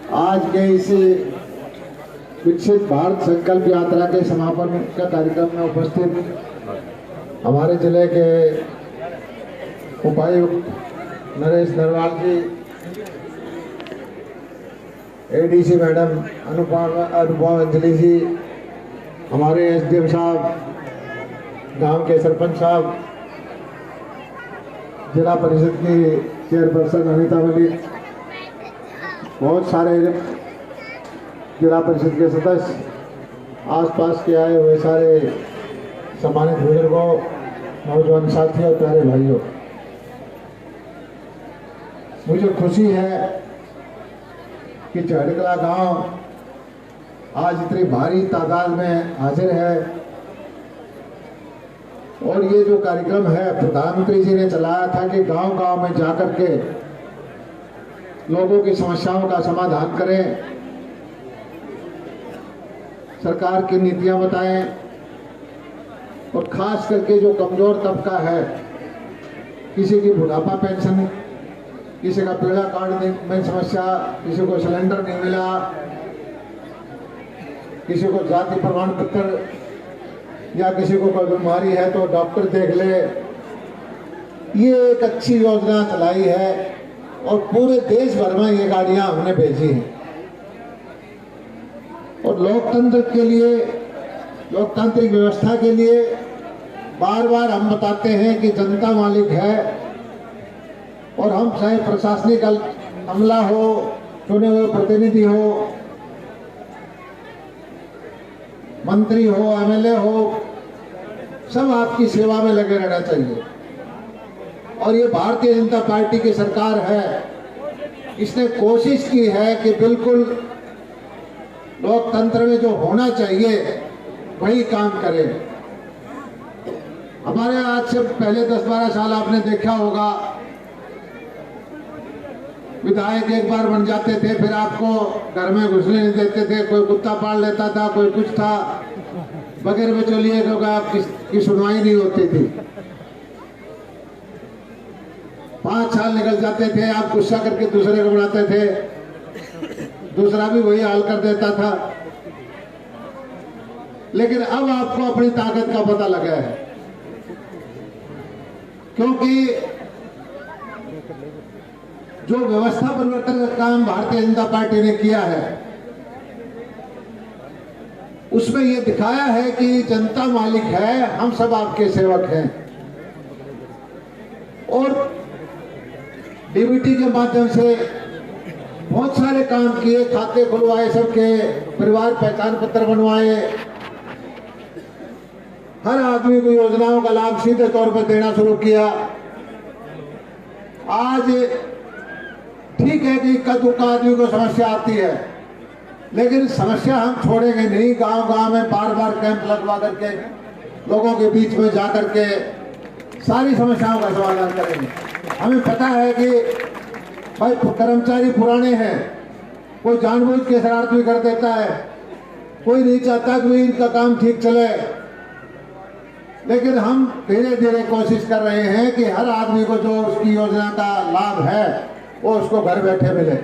आज के इस विकसित भारत संकल्प यात्रा के समापन का कार्यक्रम में उपस्थित हमारे जिले के उपायुक्त नरेश नरवाल जी, एडीसी मैडम अनुपम अंजलि जी, हमारे एसडीएम साहब, गांव के सरपंच साहब, जिला परिषद की चेयरपर्सन अनिता मलिक, बहुत सारे जिला परिषद के सदस्य, आसपास के आए हुए सारे सम्मानित बुजुर्गों, नौजवान साथियों, प्यारे भाइयों, मुझे खुशी है कि चहड़कला गांव आज इतनी भारी तादाद में हाजिर है। और ये जो कार्यक्रम है प्रधानमंत्री जी ने चलाया था कि गांव-गांव में जाकर के लोगों की समस्याओं का समाधान करें, सरकार की नीतियां बताएं, और खास करके जो कमजोर तबका है, किसी की बुढ़ापा पेंशन, किसी का पीड़ा कार्ड में समस्या, किसी को सिलेंडर नहीं मिला, किसी को जाति प्रमाण पत्र, या किसी को कोई बीमारी है तो डॉक्टर देख ले, ये एक अच्छी योजना चलाई है और पूरे देश भर में ये गाड़ियां हमने भेजी हैं। और लोकतंत्र के लिए, लोकतांत्रिक व्यवस्था के लिए बार बार हम बताते हैं कि जनता मालिक है, और हम चाहे प्रशासनिक अमला हो, चुने हुए प्रतिनिधि हो, मंत्री हो, एमएलए हो, सब आपकी सेवा में लगे रहना चाहिए। और ये भारतीय जनता पार्टी की सरकार है, इसने कोशिश की है कि बिल्कुल लोकतंत्र में जो होना चाहिए वही काम करे। हमारे आज से पहले 10-12 साल आपने देखा होगा, विधायक एक बार बन जाते थे, फिर आपको घर में घुसने नहीं देते थे, कोई कुत्ता पाल लेता था, कोई कुछ था, बगैर बिचौलिए क्योंकि आपकी सुनवाई नहीं होती थी। 5 साल निकल जाते थे, आप गुस्सा करके दूसरे को बनाते थे, दूसरा भी वही हाल कर देता था। लेकिन अब आपको अपनी ताकत का पता लगा है, क्योंकि जो व्यवस्था परिवर्तन का काम भारतीय जनता पार्टी ने किया है, उसमें यह दिखाया है कि जनता मालिक है, हम सब आपके सेवक हैं। और डीबीटी के माध्यम से बहुत सारे काम किए, खाते खुलवाए, सबके परिवार पहचान पत्र बनवाए, हर आदमी को योजनाओं का लाभ सीधे तौर पर देना शुरू किया। आज ठीक है कि इक्का दुक्का आदमी को समस्या आती है, लेकिन समस्या हम छोड़ेंगे नहीं। गांव-गांव में बार-बार कैंप लगवा करके लोगों के बीच में जा करके सारी समस्याओं का समाधान करेंगे। हमें पता है कि भाई कर्मचारी पुराने हैं, कोई जानबूझ के शरारत भी कर देता है, कोई नहीं चाहता कि इनका काम ठीक चले, लेकिन हम धीरे धीरे कोशिश कर रहे हैं कि हर आदमी को जो उसकी योजना का लाभ है वो उसको घर बैठे मिले।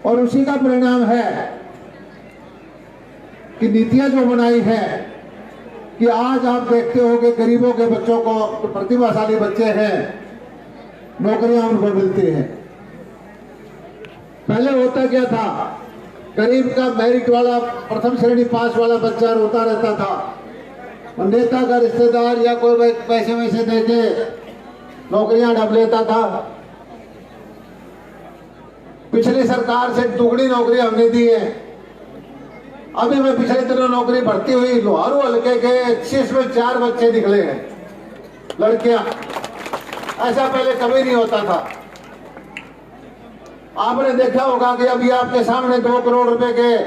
और उसी का परिणाम है कि नीतियां जो बनाई है कि आज आप देखते हो कि गरीबों के बच्चों को, तो प्रतिभाशाली बच्चे हैं, नौकरियां उनको मिलती हैं। पहले होता क्या था, गरीब का मेरिट वाला प्रथम श्रेणी पास वाला बच्चा रोता रहता था, और नेता का रिश्तेदार या कोई पैसे वैसे देके नौकरियां ढप लेता था। पिछली सरकार से दुगनी नौकरी हमने दी है। अभी मैं पिछले दिनों नौकरी भर्ती हुई, लोहारू हल्के के 25 में 4 बच्चे निकले हैं, लड़कियां। ऐसा पहले कभी नहीं होता था। आपने देखा होगा कि अभी आपके सामने 2 करोड़ रुपए के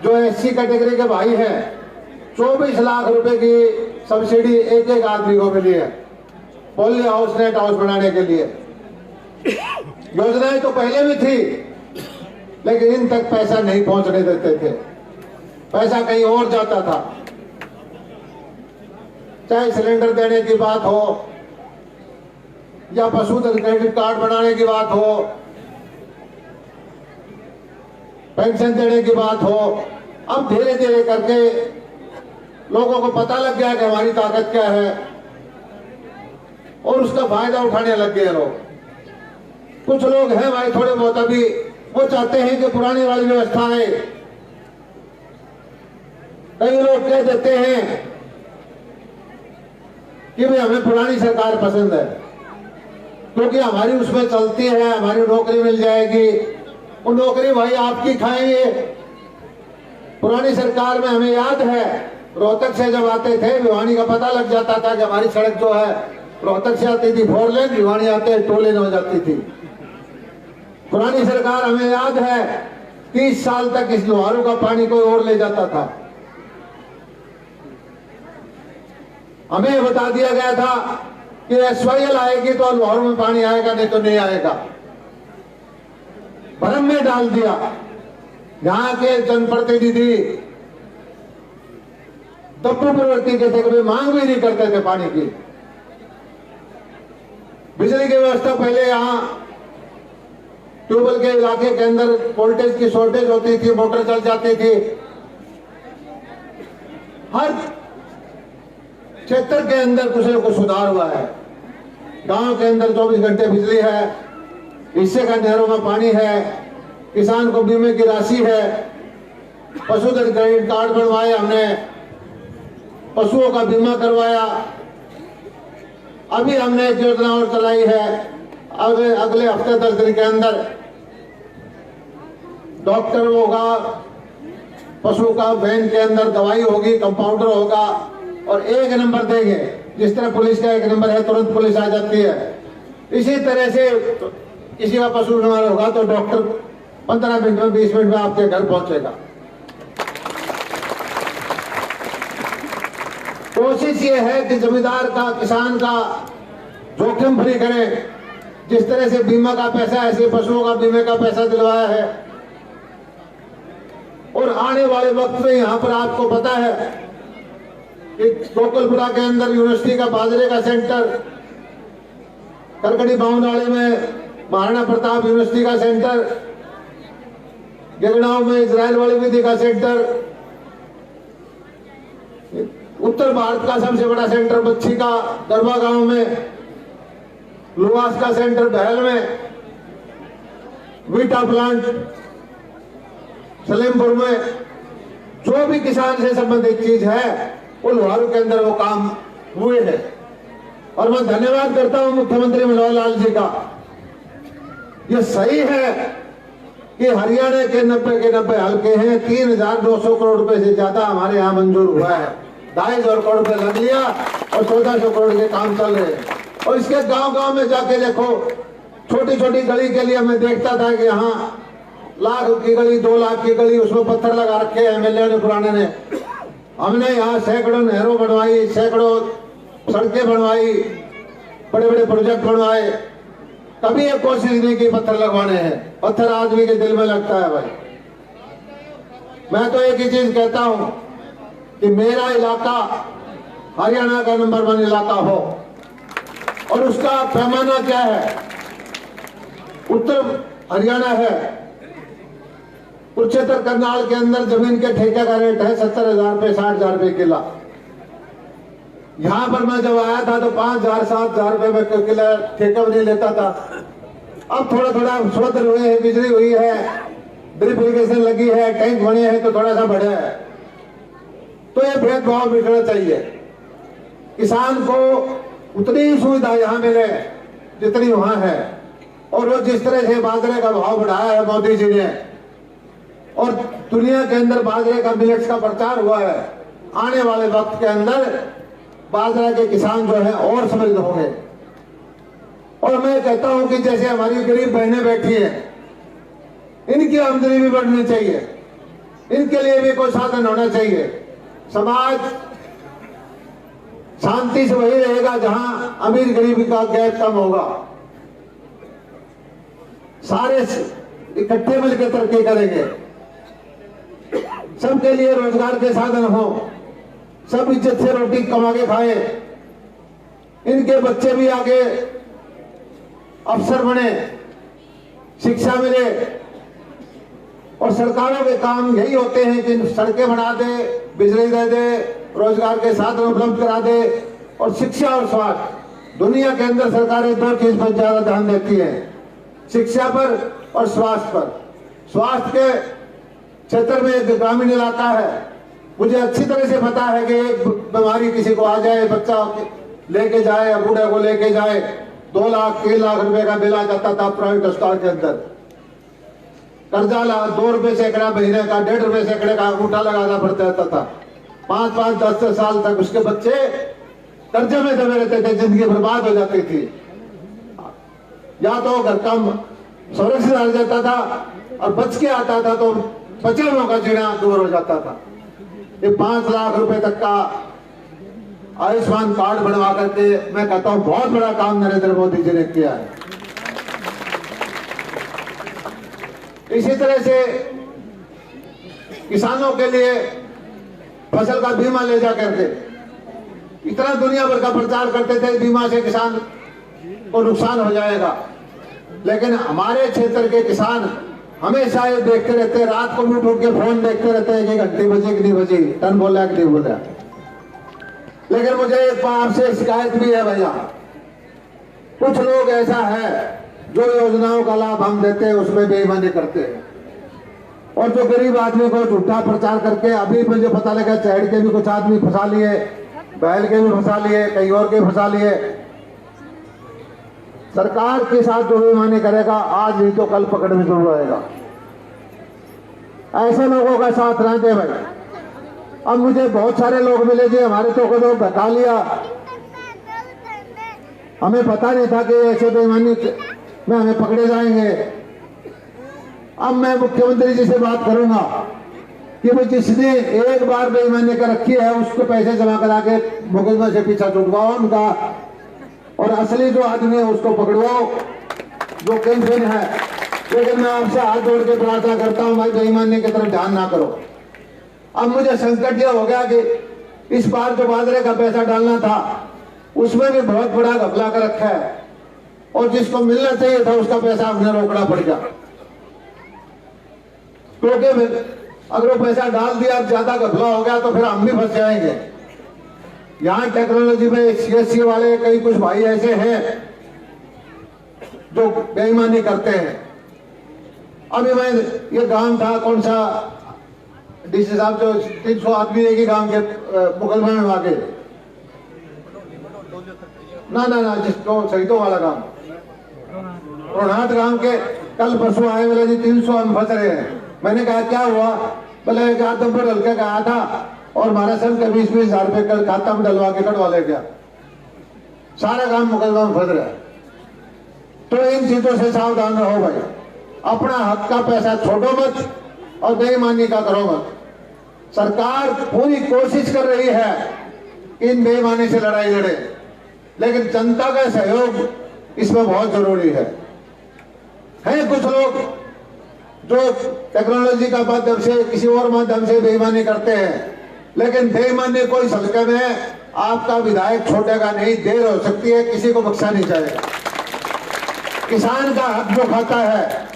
जो एससी कैटेगरी के भाई हैं, 24 लाख रुपए की सब्सिडी एक आदमी को मिली है पोली हाउस, नेट हाउस बनाने के लिए। योजनाएं तो पहले भी थी, लेकिन इन तक पैसा नहीं पहुंचने देते थे, पैसा कहीं और जाता था। चाहे सिलेंडर देने की बात हो या पशुधन क्रेडिट कार्ड बनाने की बात हो पेंशन देने की बात हो, अब धीरे धीरे करके लोगों को पता लग गया कि हमारी ताकत क्या है और उसका फायदा उठाने लग गए लोग। कुछ लोग हैं भाई थोड़े बहुत अभी वो चाहते हैं कि पुरानी वाली व्यवस्था है। कई लोग कह देते हैं कि भाई हमें पुरानी सरकार पसंद है क्योंकि हमारी उसमें चलती है, हमारी नौकरी मिल जाएगी। वो नौकरी भाई आपकी खाएंगे। पुरानी सरकार में हमें याद है रोहतक से जब आते थे भिवानी का पता लग जाता था कि हमारी सड़क जो है रोहतक से आती थी 4 लेन, भिवानी आते 2 लेन हो जाती थी। पुरानी सरकार हमें याद है 30 साल तक इस लोहारू का पानी कोई और ले जाता था। हमें बता दिया गया था कि SYL आएगी तो लोहारू में पानी आएगा, नहीं तो नहीं आएगा। भ्रम में डाल दिया। यहाँ के जनप्रतिनिधि दब्बू प्रवृत्ति के थे, कभी मांग भी नहीं करते थे पानी की। बिजली की व्यवस्था पहले यहाँ ट्यूबवेल के इलाके के अंदर वोल्टेज की शॉर्टेज होती थी, मोटर चल जाती थी। हर क्षेत्र के अंदर कुछ न कुछ सुधार हुआ है। गांव के अंदर 24 घंटे बिजली है, हिस्से का नहरों में पानी है, किसान को बीमे की राशि है, पशुधन क्रेडिट कार्ड बनवाए हमने, पशुओं का बीमा करवाया। अभी हमने एक योजना और चलाई है, अगले हफ्ते 10 दिन के अंदर डॉक्टर होगा, पशु का वैन के अंदर दवाई होगी, कंपाउंडर होगा और 1 नंबर देंगे। जिस तरह पुलिस का 1 नंबर है तुरंत पुलिस आ जाती है, इसी तरह से किसी का पशु बीमार होगा तो डॉक्टर 15 मिनट में 20 मिनट में आपके घर पहुंचेगा। कोशिश ये है कि जमींदार का, किसान का जोखिम फ्री करें। जिस तरह से बीमा का पैसा ऐसे पशुओं का बीमे का पैसा दिलवाया है। और आने वाले वक्त में यहाँ पर आपको पता है कि गोकुलपुरा के अंदर यूनिवर्सिटी का बाजरे का सेंटर, करकड़ी बावनाली में महाराणा प्रताप यूनिवर्सिटी का सेंटर, गिरगांव में इजराइल वाली विधि का सेंटर, उत्तर भारत का सबसे बड़ा सेंटर बच्ची का दरबा गांव में, लुवास का सेंटर बहल में, वीटा प्लांट सलेमपुर में, जो भी किसान से संबंधित चीज है वो लोहारू के अंदर वो काम हुए हैं। और मैं धन्यवाद करता हूं मुख्यमंत्री मनोहर लाल जी का। ये सही है कि हरियाणा के 90 के 90 हल्के हैं, 3,900 करोड़ रुपए से ज्यादा हमारे यहाँ मंजूर हुआ है। 2,500 करोड़ रुपए लग लिया और 1400 करोड़ के काम चल रहे हैं। और इसके गांव गांव में जाके देखो, छोटी छोटी गली के लिए मैं देखता था कि यहाँ 1 लाख की गली, 2 लाख की गली, उसमें पत्थर लगा रखे हैं MLA ने, पुराने ने। हमने यहाँ सैकड़ों नहरों बनवाई, सैकड़ों सड़कें बनवाई, बड़े बड़े प्रोजेक्ट बनवाए। कभी ये कोशिश नहीं की पत्थर लगवाने हैं। पत्थर आदमी के दिल में लगता है भाई। मैं तो एक ही चीज कहता हूं कि मेरा इलाका हरियाणा का नंबर 1 इलाका हो। और उसका पैमाना क्या है? उत्तर हरियाणा है, कुरुक्षेत्र करनाल के अंदर जमीन के ठेके का रेट है 70,000 रुपए, 60,000 रुपए किला। यहां पर मैं जब आया था तो 5,000 7,000 रुपए में किला ठेका नहीं लेता था। अब थोड़ा थोड़ा सुधर हुए हैं, बिजली हुई है, ड्रिप इरिगेशन लगी है, टैंक बने हैं तो थोड़ा सा बढ़ा है। तो ये भेदभाव मिटना चाहिए। किसान को उतनी ही सुविधा यहाँ मिले जितनी वहां है। और वो जिस तरह से बाजरे का भाव बढ़ाया है मोदी जी ने, और दुनिया के अंदर बाजरे का, मिलेट्स का प्रचार हुआ है, आने वाले वक्त के अंदर बाजरा के किसान जो है और समृद्ध होंगे। और मैं कहता हूं कि जैसे हमारी गरीब बहनें बैठी हैं, इनकी आमदनी भी बढ़नी चाहिए, इनके लिए भी कोई साधन होना चाहिए। समाज शांति से वही रहेगा जहां अमीर गरीब का गैप कम होगा। सारे इकट्ठे मिलकर तरक्की करेंगे, सबके लिए रोजगार के साधन हो, सब इज्जत से रोटी कमा के खाए, इनके बच्चे भी आगे अफसर बने, शिक्षा मिले, और सरकारों के काम यही होते हैं कि सड़कें बना दे, बिजली दे दे, रोजगार के साधन उपलब्ध करा दे और शिक्षा और स्वास्थ्य। दुनिया के अंदर सरकारें दो चीज पर ज्यादा ध्यान देती है, शिक्षा पर और स्वास्थ्य पर। स्वास्थ्य के क्षेत्र में एक ग्रामीण इलाका है, मुझे अच्छी तरह से पता है कि एक बीमारी किसी को आ जाए, बच्चा लेके जाए या बूढ़े को लेके जाए, 2 लाख 3 लाख रुपए का बिल आ जाता था प्राइवेट अस्पताल के अंदर। कर्जा 2 रुपए सैकड़ा महीने का, 1.5 रुपए सैकड़े का अंगूठा लगाना पड़ता था। 5-5 10 साल तक उसके बच्चे कर्जे में दबे रहते थे, जिंदगी बर्बाद हो जाती थी। या तो घर का सुरक्षित आ जाता था और बच के आता था तो बच्चों का जीना दूर हो जाता था। ये 5 लाख रुपए तक का आयुष्मान कार्ड बनवा करके मैं कहता हूं बहुत बड़ा काम नरेंद्र मोदी जी ने किया है। इसी तरह से किसानों के लिए फसल का बीमा ले जा करके इतना दुनिया भर का प्रचार करते थे, बीमा से किसान को नुकसान हो जाएगा, लेकिन हमारे क्षेत्र के किसान हमेशा ये देखते रहते, रात को उठ के फोन देखते रहते हैं कि घंटी बजी कि नहीं बजी, टन बोला कि नहीं बोला। लेकिन मुझे एक बार आपसे शिकायत भी है भैया, कुछ लोग ऐसा है जो योजनाओं का लाभ हम देते हैं उसमें बेईमानी करते हैं, और जो गरीब आदमी को झूठा प्रचार करके, अभी मुझे पता लगा चैड़ के भी कुछ आदमी फंसा लिए, बैल के भी फंसा लिए, कहीं और के फंसा लिए। सरकार के साथ जो बेईमानी करेगा आज नहीं तो कल पकड़ में जरूर आएगा। ऐसे लोगों का साथ ना दे भाई। अब मुझे बहुत सारे लोग मिले जी, हमारे तो को बता लिया, हमें पता नहीं था कि ऐसे बेईमानी में हमें पकड़े जाएंगे। अब मैं मुख्यमंत्री जी से बात करूंगा कि भाई जिसने एक बार बेईमानी कर रखी है उसको पैसे जमा करा के मुकदमा से पीछा छुड़वाओ उनका, और असली जो आदमी है उसको पकड़वाओ जो कैंपेन है। लेकिन मैं आपसे हाथ जोड़ के प्रार्थना करता हूं भाई बेईमानी की तरफ ध्यान ना करो। अब मुझे संकट यह हो गया कि इस बार जो बाजरे का पैसा डालना था उसमें भी बहुत बड़ा घपला कर रखा है, और जिसको मिलना चाहिए था उसका पैसा हमने रोकना पड़ गया, क्योंकि अगर वो पैसा डाल दिया ज्यादा घपला हो गया तो फिर हम भी फंस जाएंगे। यहाँ टेक्नोलॉजी में सीएससी वाले कई कुछ भाई ऐसे हैं जो बेईमानी करते हैं। अभी मैं ये गांव था, कौन सा डीसी साहब, जो 300 आदमी एक ही गांव के मुकदमे में आगे ना जिसको शहीदों वाला गांव रोनाथ गांव के कल परसों आए बोले जी 300 हम फंस रहे हैं। मैंने कहा क्या हुआ? बोले एक आदमपुर हल्के का आया था और हमारे संघ के 20-20 हजार रुपए कल खाता में डलवा के कटवा ले गया, सारा काम मुकदमा में फंस रहा है। तो इन चीजों से सावधान रहो भाई, अपना हक का पैसा छोड़ो मत और बेईमानी का करो मत। सरकार पूरी कोशिश कर रही है इन बेईमानी से लड़ाई लड़े, लेकिन जनता का सहयोग इसमें बहुत जरूरी है। कुछ लोग जो टेक्नोलॉजी का माध्यम से किसी और माध्यम से बेईमानी करते हैं, लेकिन बेईमानी कोई हल्के में आपका विधायक छोड़ेगा नहीं, देर हो सकती है, किसी को बख्शा नहीं जाएगा। किसान का हक जो खाता है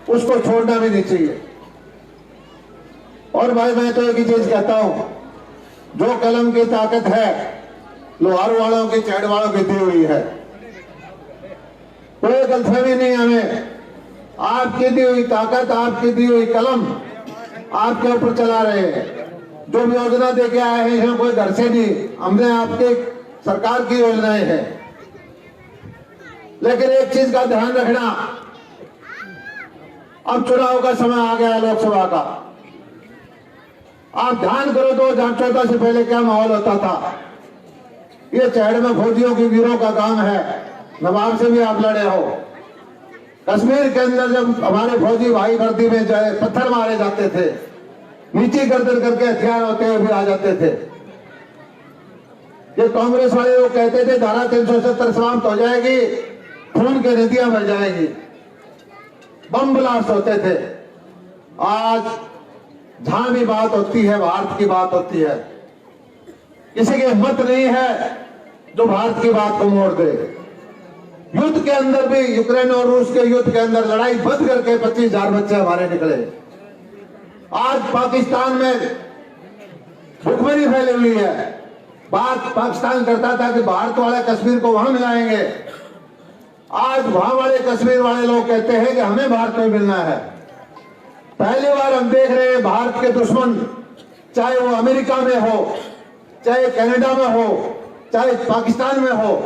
उसको छोड़ना भी नहीं चाहिए। और भाई मैं तो एक ही चीज कहता हूं, जो कलम की ताकत है लोहार वालों की, चैड़ वालों की दी हुई है, कोई गलतफहमी नहीं हमें। आपकी दी हुई ताकत, आपकी दी हुई कलम आपके ऊपर चला रहे हैं। जो भी योजना दे के आए हैं कोई घर से नहीं, हमने आपके सरकार की योजनाएं हैं। लेकिन एक चीज का ध्यान रखना, अब चुनाव का समय आ गया है लोकसभा का। आप ध्यान करो 2014 से पहले क्या माहौल होता था। ये चैड़ में फौजियों की वीरों का काम है, नवाब से भी आप लड़े हो। कश्मीर के अंदर जब हमारे फौजी भाई वर्दी में जाए पत्थर मारे जाते थे, नीचे गर्दन करके हथियार होते हुए आ जाते थे। ये कांग्रेस वाले लोग कहते थे धारा 370 समाप्त हो जाएगी, खून की नदियां बह जाएगी, बम ब्लास्ट होते थे। आज जहां भी बात होती है भारत की बात होती है, किसी की हिम्मत नहीं है जो भारत की बात को मोड़ दे। युद्ध के अंदर भी यूक्रेन और रूस के युद्ध के अंदर लड़ाई बंद करके 25,000 बच्चे हमारे निकले। आज पाकिस्तान में भुखमरी फैली हुई है। बात पाकिस्तान करता था कि भारत वाले कश्मीर को वहां मिलाएंगे, आज वहां वाले कश्मीर वाले लोग कहते हैं कि हमें भारत में मिलना है। पहली बार हम देख रहे हैं भारत के दुश्मन, चाहे वो अमेरिका में हो, चाहे कनाडा में हो, चाहे पाकिस्तान में हो,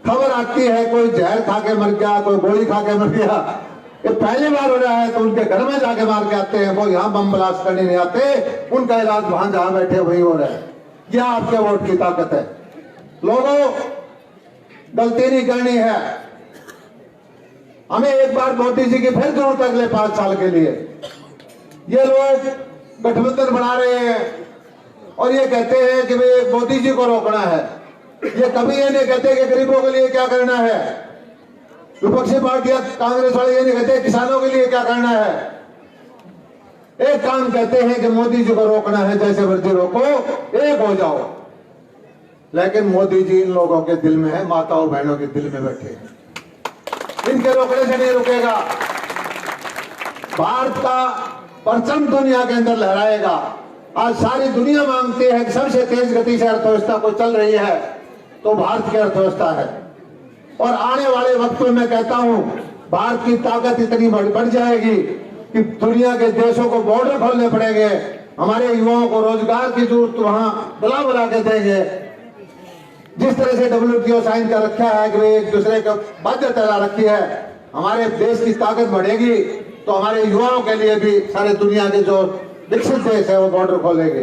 खबर आती है कोई जहर खा के मर गया, कोई गोली खा के मर गया। ये पहली बार हो रहा है तो उनके घर में जाके मार के आते हैं। वो यहाँ बम ब्लास्ट करने नहीं आते, उनका इलाज वहां जहां बैठे वही हो रहा है। यह आपके वोट की ताकत है। लोगों, गलती नहीं करनी है। हमें एक बार मोदी जी की फिर जरूरत अगले 5 साल के लिए। ये लोग गठबंधन बना रहे हैं और ये कहते हैं कि भाई मोदी जी को रोकना है। ये कभी ये नहीं कहते कि गरीबों के लिए क्या करना है। विपक्षी पार्टियां कांग्रेस वाले ये नहीं कहते किसानों के लिए क्या करना है। एक काम कहते हैं कि मोदी जी को रोकना है, जैसे मर्जी रोको, एक हो जाओ। लेकिन मोदी जी इन लोगों के दिल में है, माताओं बहनों के दिल में बैठे हैं। इनके रोकने से नहीं रुकेगा। भारत का परचम दुनिया के अंदर लहराएगा। आज सारी दुनिया मांगती है कि सबसे तेज गति से अर्थव्यवस्था को चल रही है तो भारत की अर्थव्यवस्था है। और आने वाले वक्त में मैं कहता हूं भारत की ताकत इतनी बढ़ जाएगी कि दुनिया के देशों को बॉर्डर खोलने पड़ेंगे। हमारे युवाओं को रोजगार की जरूरत वहां बुला के देंगे। जिस तरह से WTO साइन कर रखा है कि वे एक दूसरे को बाध्यता ला रखी है, हमारे देश की ताकत बढ़ेगी तो हमारे युवाओं के लिए भी सारे दुनिया के जो विकसित देश है वो बॉर्डर खोलेंगे।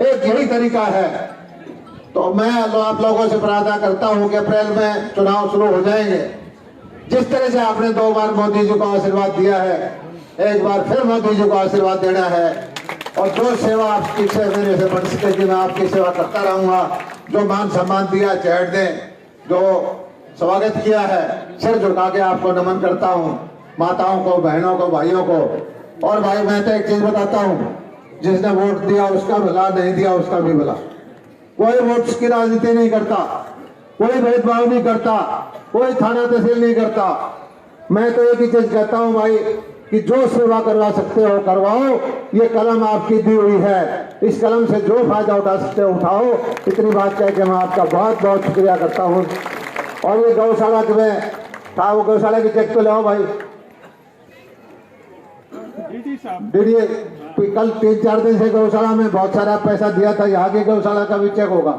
एक यही तरीका है। तो मैं आप लोगों से प्रार्थना करता हूं कि अप्रैल में चुनाव शुरू हो जाएंगे। जिस तरह से आपने 2 बार मोदी जी को आशीर्वाद दिया है, एक बार फिर मोदी जी को आशीर्वाद देना है। और जो सेवा आपकी से मेरे से बन सकेगी मैं आपकी सेवा करता रहूंगा। जो मान सम्मान दिया चढ़ दें, जो स्वागत किया है, सिर झुका के आपको नमन करता हूं, माताओं को, बहनों को, भाइयों को। और भाई मैं तो एक चीज बताता हूं, जिसने वोट दिया उसका भला, नहीं दिया उसका भी भला। कोई वोट्स की राजनीति नहीं करता, कोई भेदभाव नहीं करता, कोई थाना तहसील नहीं करता। मैं तो एक ही चीज कहता हूं भाई कि जो सेवा करवा सकते हो करवाओ। ये कलम आपकी दी हुई है, इस कलम से जो फायदा उठा सकते हो उठाओ। इतनी बात कह के मैं आपका बहुत बहुत शुक्रिया करता हूँ। और ये गौशाला के में था, वो गौशाला की चेक तो लाओ भाई। कल 3-4 दिन से गौशाला में बहुत सारा पैसा दिया था, यहाँ की गौशाला का भी चेक होगा।